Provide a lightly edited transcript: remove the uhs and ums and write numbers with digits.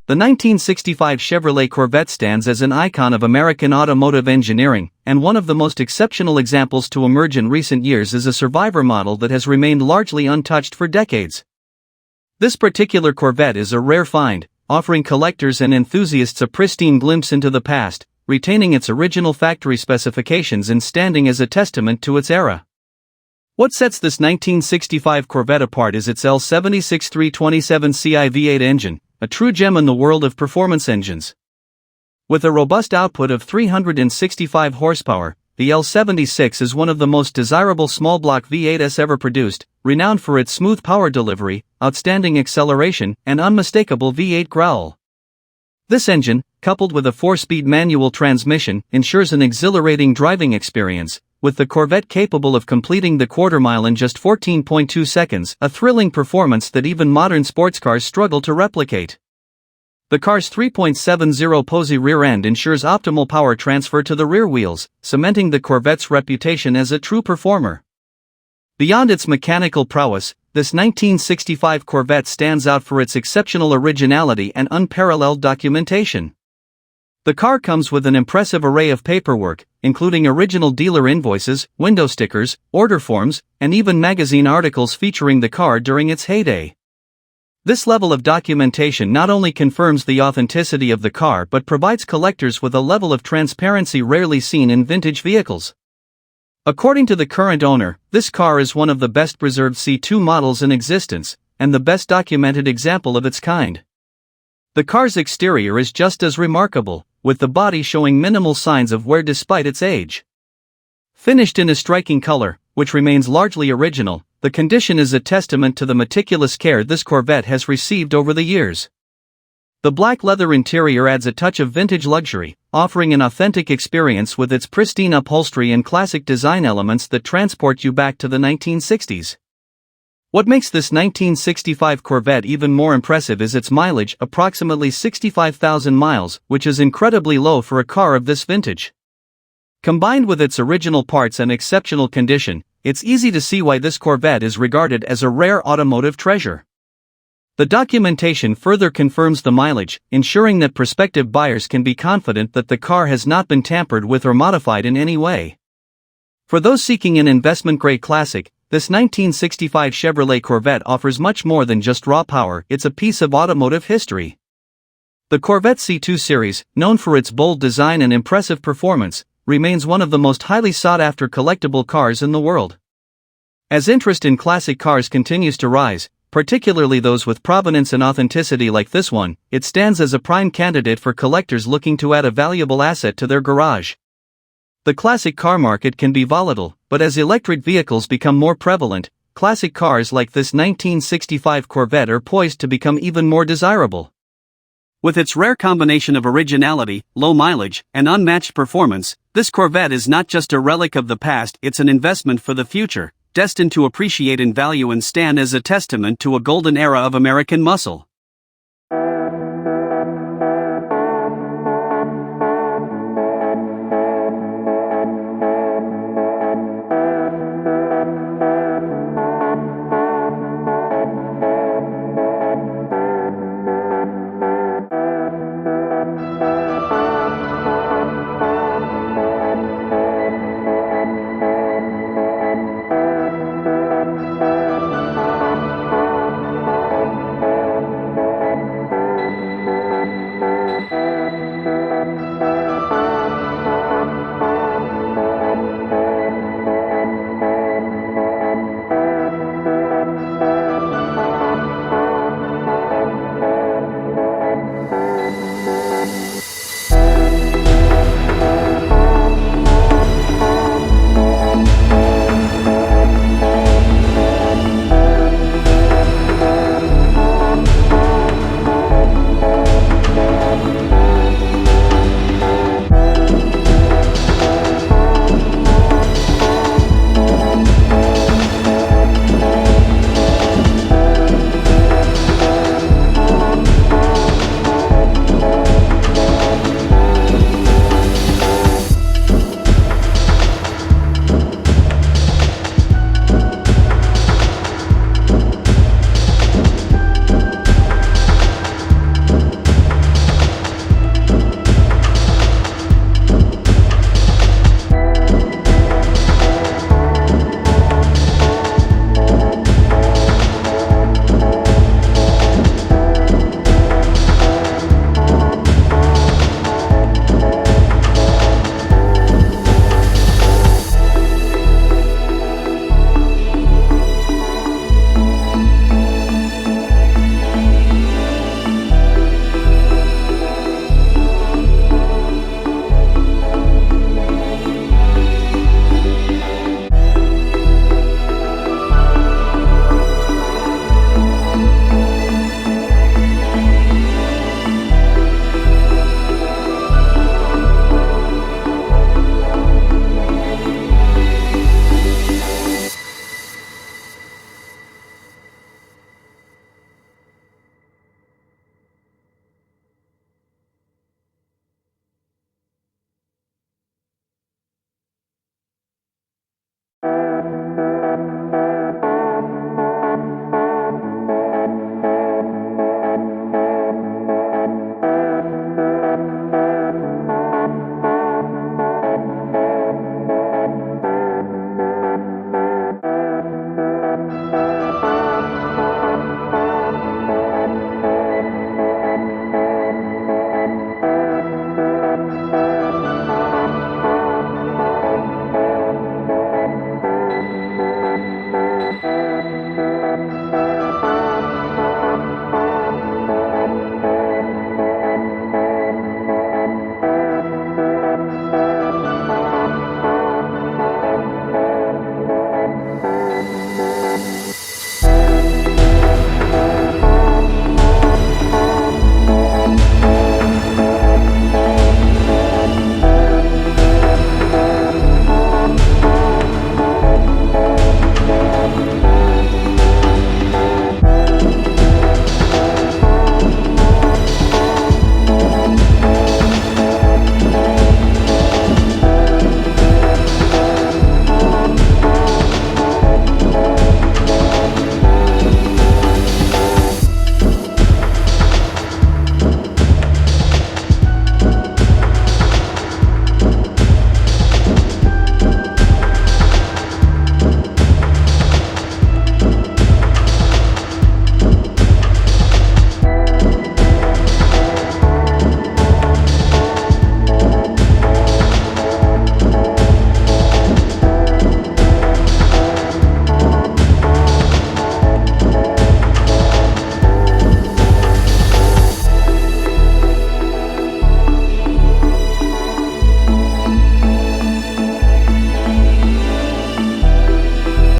The 1965 Chevrolet Corvette stands as an icon of American automotive engineering, and one of the most exceptional examples to emerge in recent years is a survivor model that has remained largely untouched for decades. This particular Corvette is a rare find, offering collectors and enthusiasts a pristine glimpse into the past, retaining its original factory specifications and standing as a testament to its era. What sets this 1965 Corvette apart is its L76 327ci V8 engine, a true gem in the world of performance engines. With a robust output of 365 horsepower, the L76 is one of the most desirable small-block V8s ever produced, renowned for its smooth power delivery, outstanding acceleration, and unmistakable V8 growl. This engine, coupled with a 4-speed manual transmission, ensures an exhilarating driving experience, with the Corvette capable of completing the quarter-mile in just 14.2 seconds, a thrilling performance that even modern sports cars struggle to replicate. The car's 3.70 Posi rear end ensures optimal power transfer to the rear wheels, cementing the Corvette's reputation as a true performer. Beyond its mechanical prowess, this 1965 Corvette stands out for its exceptional originality and unparalleled documentation. The car comes with an impressive array of paperwork, including original dealer invoices, window stickers, order forms, and even magazine articles featuring the car during its heyday. This level of documentation not only confirms the authenticity of the car but provides collectors with a level of transparency rarely seen in vintage vehicles. According to the current owner, this car is one of the best preserved C2 models in existence, and the best documented example of its kind. The car's exterior is just as remarkable, with the body showing minimal signs of wear despite its age. Finished in a striking color, which remains largely original, the condition is a testament to the meticulous care this Corvette has received over the years. The black leather interior adds a touch of vintage luxury, offering an authentic experience with its pristine upholstery and classic design elements that transport you back to the 1960s. What makes this 1965 Corvette even more impressive is its mileage, approximately 65,000 miles, which is incredibly low for a car of this vintage. Combined with its original parts and exceptional condition, it's easy to see why this Corvette is regarded as a rare automotive treasure. The documentation further confirms the mileage, ensuring that prospective buyers can be confident that the car has not been tampered with or modified in any way. For those seeking an investment-grade classic, this 1965 Chevrolet Corvette offers much more than just raw power, it's a piece of automotive history. The Corvette C2 series, known for its bold design and impressive performance, remains one of the most highly sought-after collectible cars in the world. As interest in classic cars continues to rise, particularly those with provenance and authenticity like this one, it stands as a prime candidate for collectors looking to add a valuable asset to their garage. The classic car market can be volatile, but as electric vehicles become more prevalent, classic cars like this 1965 Corvette are poised to become even more desirable. With its rare combination of originality, low mileage, and unmatched performance, this Corvette is not just a relic of the past, it's an investment for the future, destined to appreciate in value and stand as a testament to a golden era of American muscle.